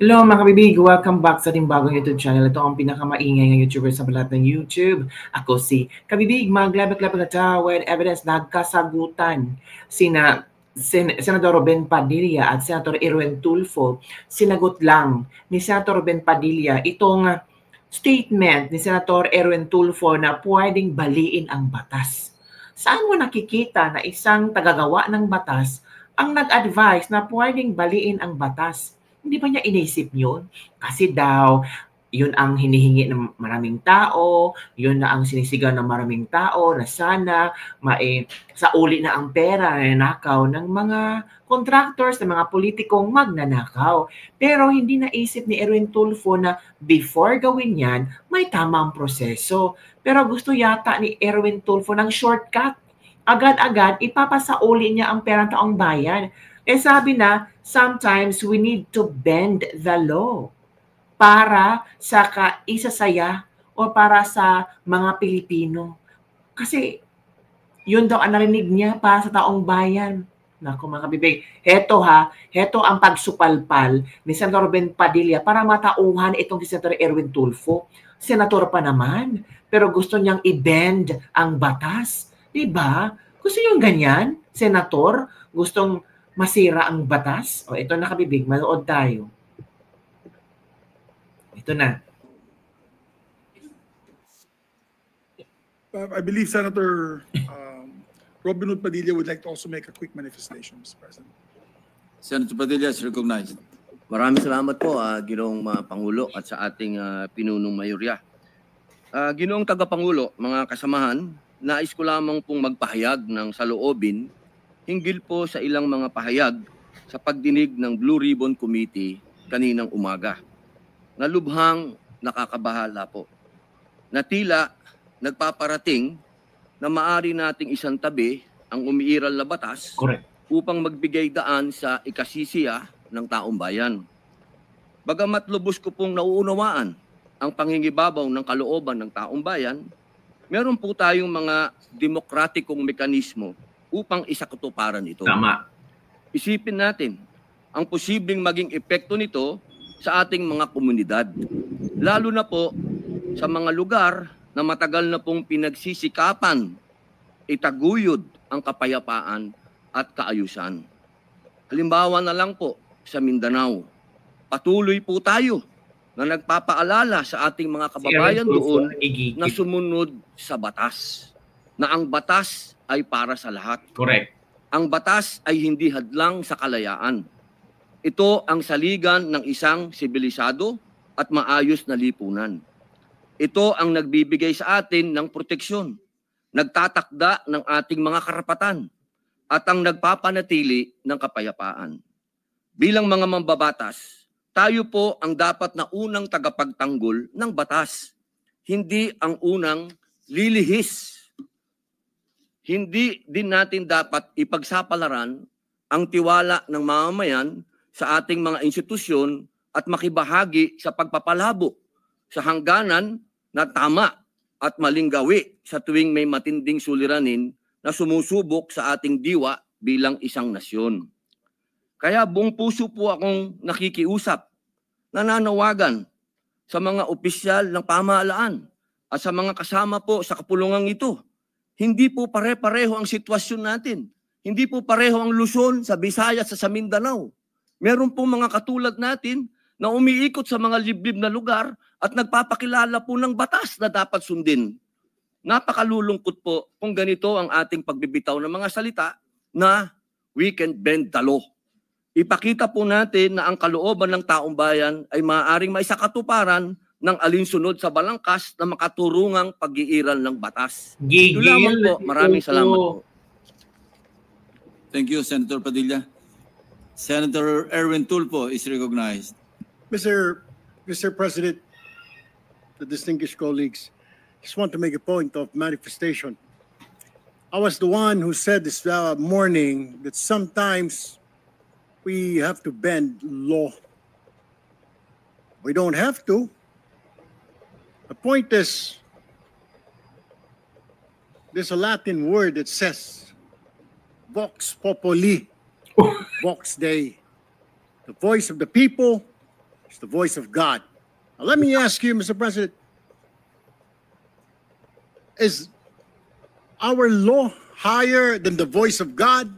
Hello mga kabibig! Welcome back sa ating bagong YouTube channel. Ito ang pinakamaingay ng YouTuber sa balat ng YouTube. Ako si Kabibig, maglabag-labag na with evidence. Nagkasagutan Senador Ben Padilla at Senator Erwin Tulfo. Sinagot lang ni Senator Ben Padilla itong statement ni Senator Erwin Tulfo na pwedeng baliin ang batas. Saan mo nakikita na isang tagagawa ng batas ang nag-advise na pwedeng baliin ang batas? Hindi ba niya inisip yun? Kasi daw, yun ang hinihingi ng maraming tao, yun na ang sinisigaw ng maraming tao na sana sauli na ang pera na nakaw ng mga contractors, ng mga politikong magnanakaw. Pero hindi naisip ni Erwin Tulfo na before gawin yan, may tamang proseso. Pero gusto yata ni Erwin Tulfo ng shortcut. Agad-agad, ipapasauli niya ang pera ng taong bayan. Sabi na, sometimes we need to bend the law para sa kaisasaya o para sa mga Pilipino. Kasi yun daw ang narinig niya para sa taong bayan. Naku mga kabibig, heto ang pagsupalpal ni Senator Ben Padilla para matauhan itong si Senator Erwin Tulfo. Senator pa naman, pero gusto niyang i-bend ang batas. Diba? Gusto yung ganyan, Senator? Gustong masira ang batas? O ito na kabibig, manood tayo. Ito na. I believe Senator Robin Hood Padilla would like to also make a quick manifestation, Mr. President. Senator Padilla is recognized. Maraming salamat po, Ginoong Pangulo at sa ating pinunong mayorya. Ginoong Tagapangulo, mga kasamahan, nais ko lamang pong magpahayag ng saloobin hinggil po sa ilang mga pahayag sa pagdinig ng Blue Ribbon Committee kaninang umaga. Nalubhang nakakabahala po. Na tila nagpaparating na maari nating isang tabi ang umiiral na batas. Correct. Upang magbigay daan sa ikasisiya ng taong bayan. Bagamat lubos ko pong nauunawaan ang pangingibabaw ng kalooban ng taong bayan, meron po tayong mga demokratikong mekanismo upang isakatuparan ito. Tama. Isipin natin ang posibleng maging epekto nito sa ating mga komunidad. Lalo na po sa mga lugar na matagal na pong pinagsisikapan itaguyod ang kapayapaan at kaayusan. Halimbawa na lang po sa Mindanao. Patuloy po tayo na nagpapaalala sa ating mga kababayan doon na sumunod sa batas. Na ang batas ay para sa lahat. Correct. Ang batas ay hindi hadlang sa kalayaan. Ito ang saligan ng isang sibilisado at maayos na lipunan. Ito ang nagbibigay sa atin ng proteksyon, nagtatakda ng ating mga karapatan, at ang nagpapanatili ng kapayapaan. Bilang mga mambabatas, tayo po ang dapat na unang tagapagtanggol ng batas, hindi ang unang lilihis. Hindi din natin dapat ipagsapalaran ang tiwala ng mamamayan sa ating mga institusyon at makibahagi sa pagpapalabo sa hangganan na tama at maling gawi sa tuwing may matinding suliranin na sumusubok sa ating diwa bilang isang nasyon. Kaya buong puso po akong nakikiusap, nananawagan sa mga opisyal ng pamahalaan at sa mga kasama po sa kapulungang ito. Hindi po pare-pareho ang sitwasyon natin. Hindi po pareho ang Luzon sa Visayas sa Mindanao. Meron po mga katulad natin na umiikot sa mga liblib na lugar at nagpapakilala po ng batas na dapat sundin. Napakalulungkot po kung ganito ang ating pagbibitaw ng mga salita na we can bend the law. Ipakita po natin na ang kalooban ng taong bayan ay maaaring maisakatuparan ng alinsunod sa balangkas na makaturungang pag-iiral ng batas. Ito lamang po. Maraming salamat po. Thank you, Senator Padilla. Senator Erwin Tulfo is recognized. Mr. President, the distinguished colleagues, just want to make a point of manifestation. I was the one who said this morning that sometimes we have to bend law. We don't have to. The point is, there's a Latin word that says, vox populi, vox Dei. The voice of the people It's the voice of God. Now, let me ask you, Mr. President, is our law higher than the voice of God?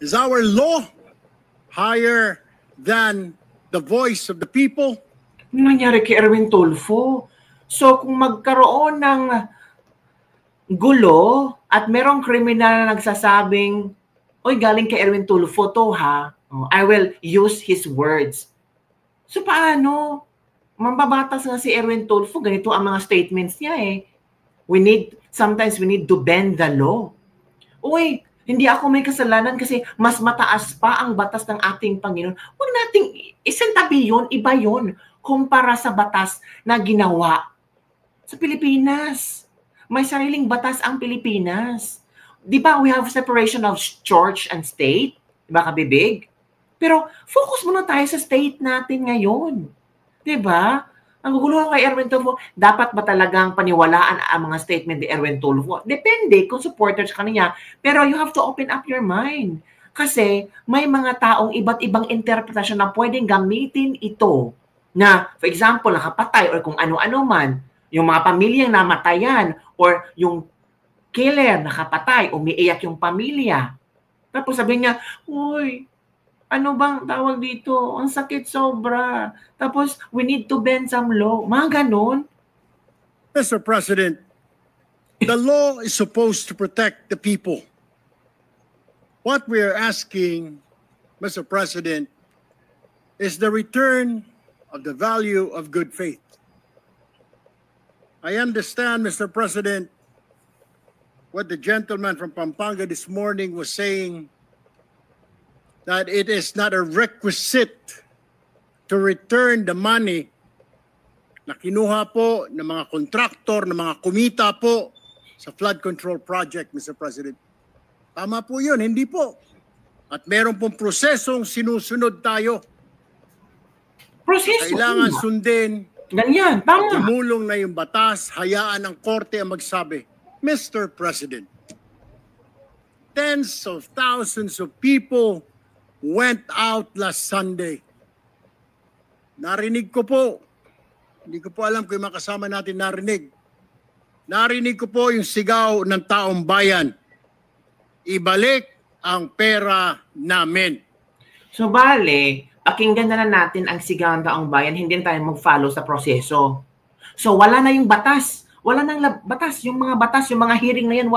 Is our law higher than the voice of the people? Ano nangyari kay Erwin Tulfo? So kung magkaroon ng gulo at merong kriminal na nagsasabing, oy, galing kay Erwin Tulfo to ha, I will use his words. So paano? Mambabatas nga si Erwin Tulfo, ganito ang mga statements niya eh. Sometimes we need to bend the law. Uy, hindi ako may kasalanan kasi mas mataas pa ang batas ng ating Panginoon. Huwag nating isintabi yun, iba yun, kumpara sa batas na ginawa sa Pilipinas. May sariling batas ang Pilipinas. Di ba we have separation of church and state? Di ba, kabibig? Pero focus muna tayo sa state natin ngayon. Di ba? Ang gugulo kay Erwin Tulfo, dapat ba talagang paniwalaan ang mga statement ni Erwin Tulfo? Depende kung supporters ka niya. Pero you have to open up your mind. Kasi may mga taong iba't ibang interpretasyon na pwedeng gamitin ito. Na, for example, nakapatay or kung ano-ano man, yung mga pamilyang namatayan or yung killer nakapatay, umiiyak yung pamilya. Tapos sabi niya, uy, ano bang tawag dito? Ang sakit sobra. Tapos, we need to bend some law. Mga ganon. Mr. President, the law is supposed to protect the people. What we are asking, Mr. President, is the return of the value of good faith. I understand, Mr. President, what the gentleman from Pampanga this morning was saying, that it is not a requisite to return the money na kinuha po ng mga kontraktor, ng mga kumita po sa flood control project, Mr. President. Tama po yun, hindi po. At meron pong prosesong sinusunod tayo. Proseso. Kailangan sundin. Ganyan, tama. Tumulong na yung batas, hayaan ang korte ang magsabi. Mr. President, tens of thousands of people went out last Sunday. Narinig ko po, hindi ko po alam kung yung mga kasama natin narinig. Narinig ko po yung sigaw ng taong bayan. Ibalik ang pera namin. So, bale, pakinggan na natin ang sigaw ng taong bayan, hindi na tayo mag-follow sa proseso. So, wala na yung batas. Wala nang batas. Yung mga hearing na yan,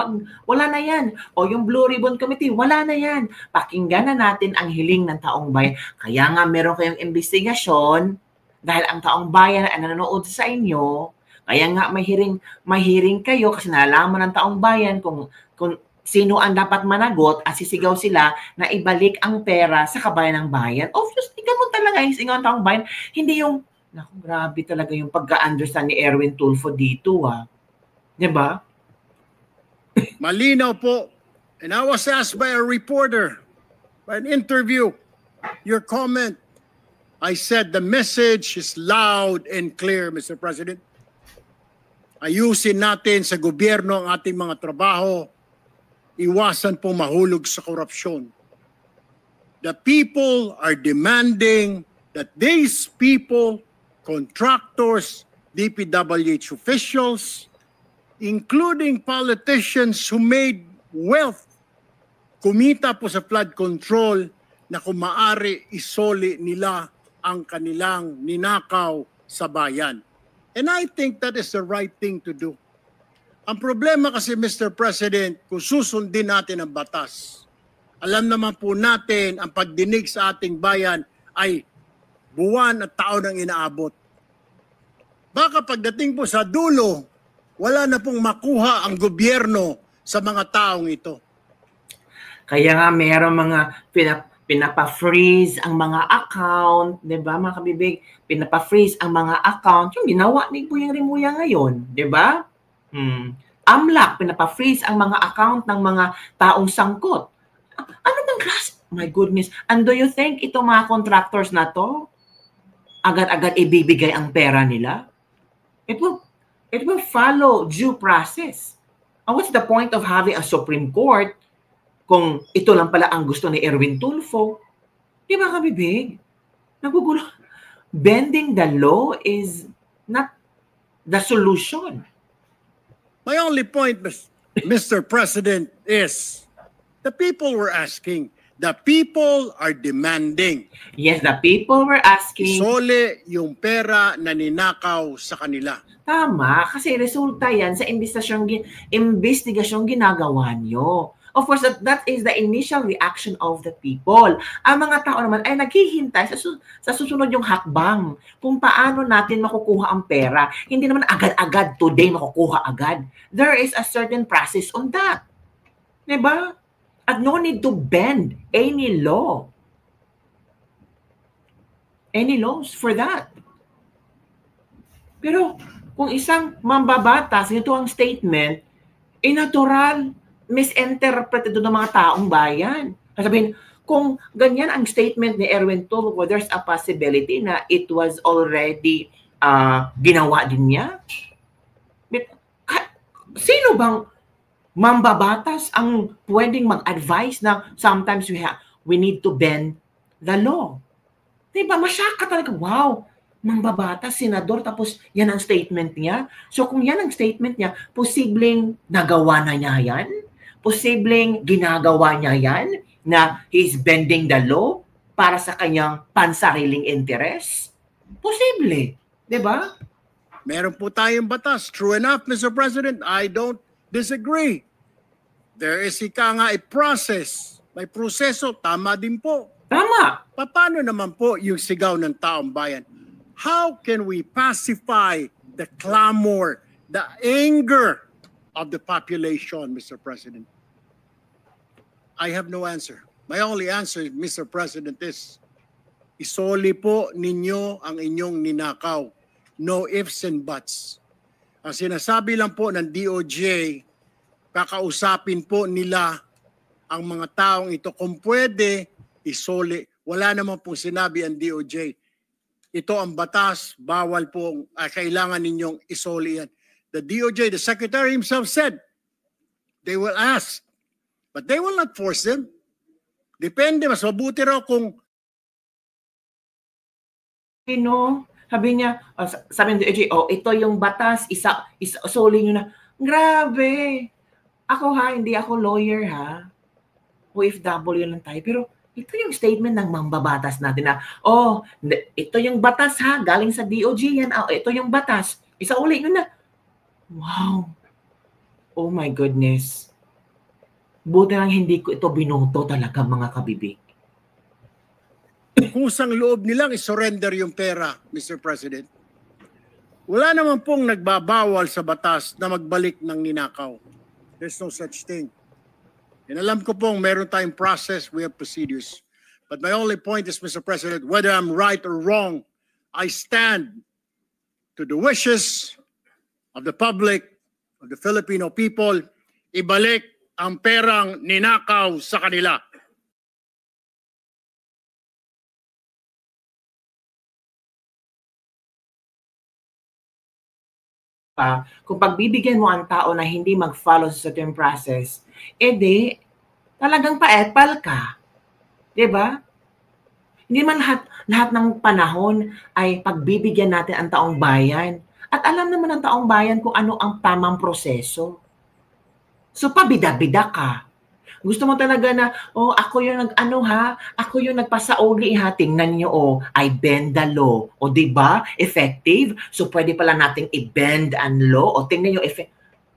wala na yan. O yung Blue Ribbon Committee, wala na yan. Pakinggan na natin ang hiling ng taong bayan. Kaya nga meron kayong investigasyon dahil ang taong bayan ay nanonood sa inyo. Kaya nga may hearing kayo kasi nalalaman ng taong bayan kung sino ang dapat managot at sisigaw sila na ibalik ang pera sa kabayan ng bayan. Obviously, ganun talaga yung sigaw ng taong bayan. Hindi yung naku, grabe talaga yung pagka-understand ni Erwin Tulfo dito, ha? Diba? Malinaw po. And I was asked by a reporter, by an interview, your comment. I said the message is loud and clear, Mr. President. Ayusin natin sa gobyerno ang ating mga trabaho. Iwasan pong mahulog sa korupsyon. The people are demanding that these people, contractors, DPWH officials, including politicians who made wealth, kumita po sa flood control na kung maaari isoli nila ang kanilang ninakaw sa bayan. And I think that is the right thing to do. Ang problema kasi, Mr. President, kung susundin natin ang batas, alam naman po natin ang pagdinig sa ating bayan ay buwan at taon ang inaabot. Baka pagdating po sa dulo, wala na pong makuha ang gobyerno sa mga taong ito. Kaya nga mayroong mga pinapa-freeze ang mga account, 'di ba mga kabibig? Pinapa-freeze ang mga account. Yung ginawa ni Buyang Rimulya ngayon, 'di ba? AMLAC, pinapa-freeze ang mga account ng mga taong sangkot. Ano bang klase? My goodness. And do you think itong mga contractors na to, agad-agad ibibigay ang pera nila? It will follow due process. And what's the point of having a Supreme Court kung ito lang pala ang gusto ni Erwin Tulfo? Di ba, kabibig? Nagugulo. bending the law is not the solution. My only point, Mr. President, is the people were asking. The people are demanding. Yes, the people were asking. Isole yung pera na ninakaw sa kanila. Tama, kasi resulta yan sa investigasyong ginagawa nyo. Of course, that is the initial reaction of the people. Ang mga tao naman ay naghihintay sa susunod yung hakbang kung paano natin makukuha ang pera. Hindi naman agad-agad today makukuha agad. There is a certain process on that. Diba? At no need to bend any law. Any laws for that. Pero kung isang mambabatas, ito ang statement, natural, misinterpreted ng mga taong bayan. Sabihin, kung ganyan ang statement ni Erwin Tulfo, there's a possibility na it was already ginawa din niya. Sino bang mambabatas ang pwedeng mag-advise na sometimes we need to bend the law? Diba? Masyaka talaga. Wow! Mambabatas, senador, tapos yan ang statement niya. So kung yan ang statement niya, posibleng nagawa na niya yan? Posibleng ginagawa niya yan na he's bending the law para sa kanyang pansariling interes? Posible. Diba? Meron po tayong batas. True enough, Mr. President, I don't disagree. There is a process. May proseso, tama din po. Tama. Paano naman po yung sigaw ng taong bayan? How can we pacify the clamor, the anger of the population, Mr. President? I have no answer. My only answer, Mr. President, is isoli po ninyo ang inyong ninakaw. No ifs and buts. Ang sinasabi lang po ng DOJ, kakausapin po nila ang mga taong ito. Kung pwede, isoli. Wala naman pong sinabi ang DOJ. Ito ang batas, bawal po, kailangan ninyong isoli yan. The DOJ, the Secretary himself said, they will ask, but they will not force them. Depende, mas mabuti raw kung sabi niya, sabi ng DOJ, ito yung batas, isoli nyo na. Grabe! Ako hindi ako lawyer OFW lang tayo, pero ito yung statement ng mambabatas natin na, ito yung batas galing sa DOJ yan, ito yung batas, isauli nyo na. Wow! Oh my goodness. Buti lang hindi ko ito binoto talaga, mga kabibig. kusang loob nilang isurrender yung pera, Mr. President. Wala naman pong nagbabawal sa batas na magbalik ng ninakaw. There's no such thing. And alam ko pong meron tayong process, we have procedures. But my only point is, Mr. President, whether I'm right or wrong, I stand to the wishes of the public, of the Filipino people, ibalik ang perang ninakaw sa kanila. Kung pagbibigyan mo ang tao na hindi mag-follow sa certain process, edi talagang paepal ka. 'Di ba? Hindi man lahat ng panahon ay pagbibigyan natin ang taong bayan. At alam naman ng taong bayan kung ano ang tamang proseso. So pabida-bida ka. Gusto mo talaga na, ako yung ako yung nagpasauli tingnan niyo, I bend the law. Di ba? Effective. So pwede pala nating i-bend ang law. Tingnan niyo,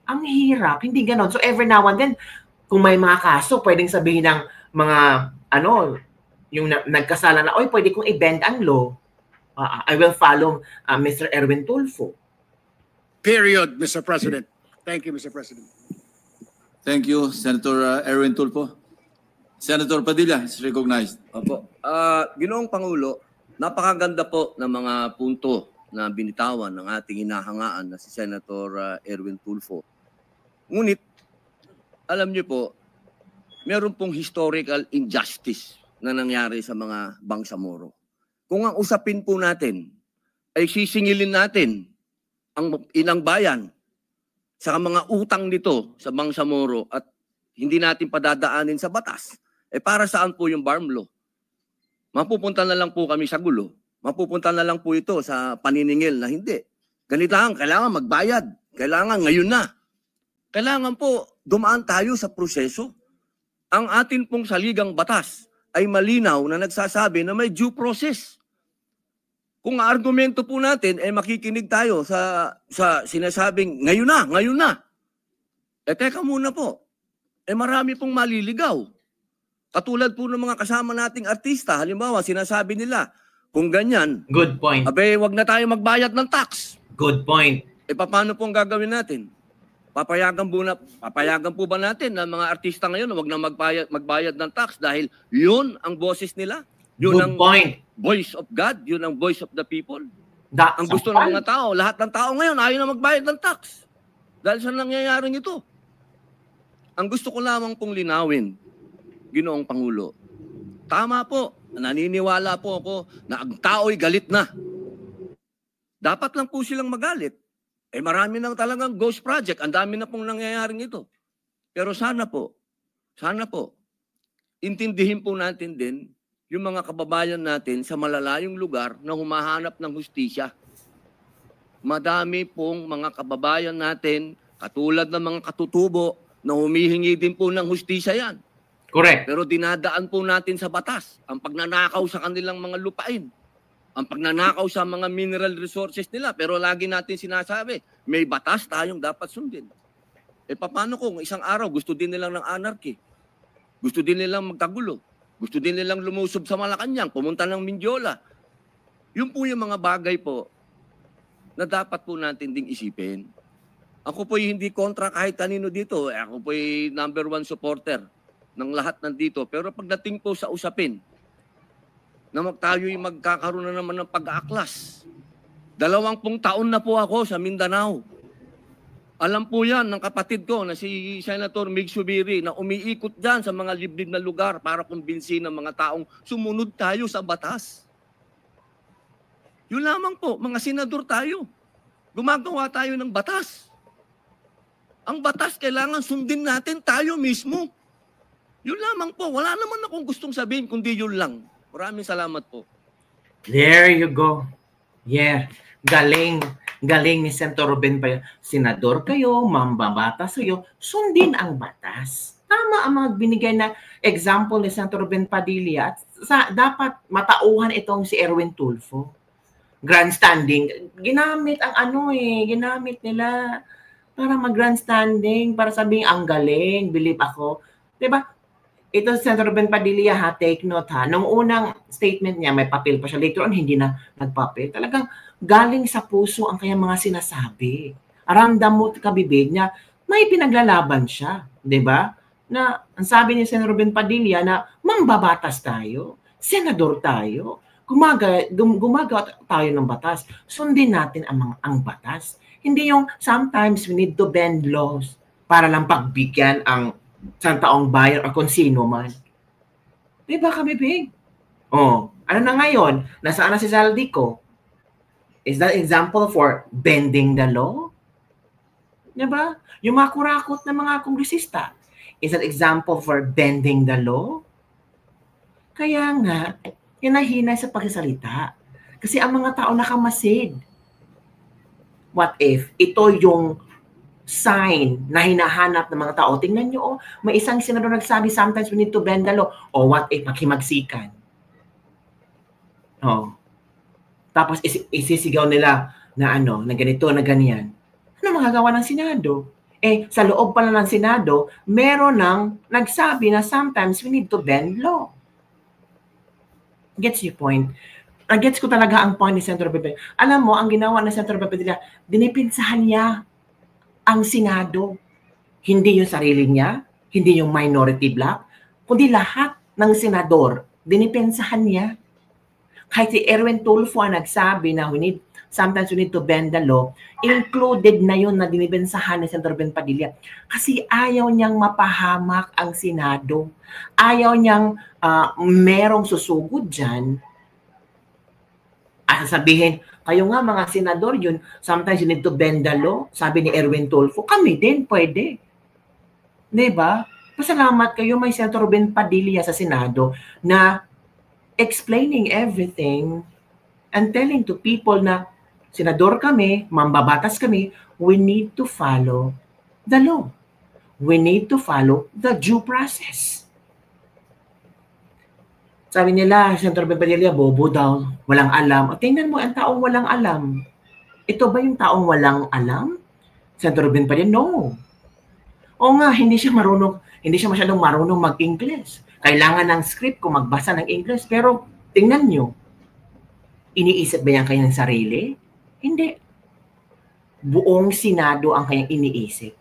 ang hirap. Hindi ganon. So every now and then, kung may mga kaso, pwedeng sabihin ng mga, yung nagkasala na, pwede kong i-bend ang law. I will follow Mr. Erwin Tulfo. Period, Mr. President. Thank you, Mr. President. Thank you, Senator Erwin Tulfo. Senator Padilla is recognized. Opo. Ginoong Pangulo, napakaganda po ng mga punto na binitawan ng ating hinahangaan na si Senator Erwin Tulfo. Ngunit, alam niyo po, meron pong historical injustice na nangyari sa mga Bangsamoro. Kung ang usapin po natin ay sisingilin natin ang inang bayan sa mga utang nito sa Bangsamoro at hindi natin padadaanin sa batas, para saan po yung BARM law? Mapupunta na lang po kami sa gulo. mapupunta na lang po ito sa paniningil na hindi. Ganito lang, kailangan magbayad. Kailangan ngayon na. Kailangan po dumaan tayo sa proseso. Ang atin pong saligang batas ay malinaw na nagsasabi na may due process. Kung argumento po natin, makikinig tayo sa sinasabing ngayon na. Teka muna po. Marami pong maliligaw. Katulad po ng mga kasama nating artista, halimbawa, sinasabi nila, kung ganyan, Good point. wag na tayo magbayad ng tax. Good point. Paano pong gagawin natin? Papayagan po ba natin na mga artista ngayon na wag na magbayad ng tax dahil yun ang boses nila? Yun ang Good point. voice of God, yun ang voice of the people. Ang gusto Sampal. ng mga tao, lahat ng tao ngayon ayaw na magbayad ng tax. Dahil sa nangyayaring ito. Ang gusto ko lamang pong linawin, Ginoong Pangulo, tama po, naniniwala po ako na ang tao'y galit na. Dapat lang po silang magalit. Marami nang talagang ghost project. Ang dami na pong nangyayaring ito. Pero sana po, intindihin po natin din yung mga kababayan natin sa malalayong lugar na humahanap ng hustisya. Madami pong mga kababayan natin, katulad ng mga katutubo, na humihingi din po ng hustisya yan. Correct. Pero dinadaan po natin sa batas ang pagnanakaw sa kanilang mga lupain. Ang pagnanakaw sa mga mineral resources nila. Pero lagi natin sinasabi, may batas tayong dapat sundin. Paano kung isang araw gusto din nilang ng anarchy? Gusto din nilang magkagulo? Gusto din nilang lumusob sa Malacanang, pumunta ng Mindiola? Yun po yung mga bagay po na dapat po natin ding isipin. Ako po'y hindi kontra kahit kanino dito. Ako po'y number 1 supporter ng lahat nandito. Pero pagdating po sa usapin, na tayo'y magkakaroon na naman ng pag-aaklas. 20 taon na po ako sa Mindanao. Alam po yan ng kapatid ko na si Senator Mig Subiri na umiikot dyan sa mga liblib na lugar para kumbinsin ng mga taong sumunod tayo sa batas. Yun lamang po, mga senador tayo. Gumagawa tayo ng batas. Ang batas kailangan sundin natin tayo mismo. Yun lamang po. Wala naman akong gustong sabihin kundi yun lang. Maraming salamat po. There you go. Yeah. Galing. Galing ni Senator Ruben pa. Senador kayo, mambabatas kayo, sundin ang batas. Tama ang mga binigay na example ni Senator Ruben Padilla. Dapat matauhan itong si Erwin Tulfo. Grandstanding. Ginamit ginamit nila para mag-grandstanding, para sabihin ang galing, believe ako. Diba? Ito si Senator Ruben Padilla, take note ha. Nung unang statement niya, may papel pa siya. Later on, hindi na nagpapel. Talagang galing sa puso ang kanyang mga sinasabi. Ramdam mo kabibig niya, may pinaglalaban siya. Diba? Na, ang sabi ni Senator Ruben Padilla na, mambabatas tayo, senador tayo, gumagawa tayo ng batas, sundin natin ang batas. Hindi yung sometimes we need to bend laws para lang pagbigyan ang santaong bayan o kung sino man. Diba kabibig? Ano na ngayon? Nasaan na si Zaldico? Is that example for bending the law? Diba? Yung mga kurakot na mga kongresista, is that example for bending the law? Kaya nga, hinahinay sa pagsasalita. Kasi ang mga tao nakamasid. What if ito yung sign na hinahanap ng mga tao? Tingnan nyo, may isang senador nagsabi, sometimes we need to bend the law. What if makimagsikan? Tapos isisigaw nila na na ganito, na ganyan. Ano magagawa ng Senado? Sa loob pala ng Senado, meron nang nagsabi na sometimes we need to bend law. Gets your point? Gets ko talaga ang point ni Senator Pepe. Alam mo, ang ginawa ng Senator Pepe nila, dinipinsahan niya ang Senado. Hindi yung sarili niya, hindi yung minority bloc, kundi lahat ng senador, dinipinsahan niya. Kahit si Erwin Tulfo ang nagsabi na sometimes we need to bend the law, included na yun na dinipinsahan ni Senator Ben Padilla. Kasi ayaw niyang mapahamak ang Senado. Ayaw niyang merong susugod dyan. At sabihin, kayo nga mga senador yun, sometimes you need to bend the law. Sabi ni Erwin Tulfo, kami din pwede. Diba? Pasalamat kayo, may Senator Ben Padilla sa Senado na explaining everything and telling to people na senador kami, mambabatas kami, we need to follow the law. We need to follow the due process. Sabi nila, Senator Ben Padilla, bobo daw, walang alam. O, tingnan mo, ang taong walang alam. Ito ba yung taong walang alam? Senator Ben Padilla, no. O nga, hindi siya masyadong marunong mag-English. Kailangan ng script kung magbasa ng English. Pero, tingnan nyo, iniisip ba yan kanyang sarili? Hindi. Buong Senado ang kanyang iniisip.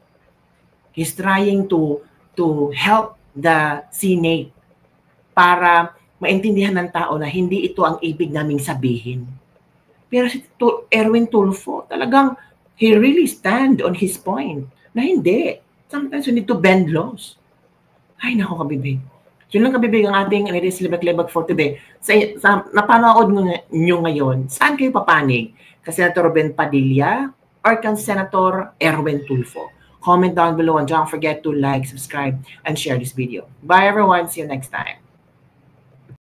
He's trying to help the Senate para maintindihan ng tao na hindi ito ang ibig naming sabihin. Pero si Erwin Tulfo, talagang he really stand on his point na hindi. Sometimes we need to bend laws. Ay, nako kabibig. Yun lang kabibig ang ating Libag-Libag for today. Sa napanood nyo ngayon, saan kayo papanig? Ka Senator Ben Padilla or kan Senator Erwin Tulfo? Comment down below and don't forget to like, subscribe, and share this video. Bye everyone. See you next time.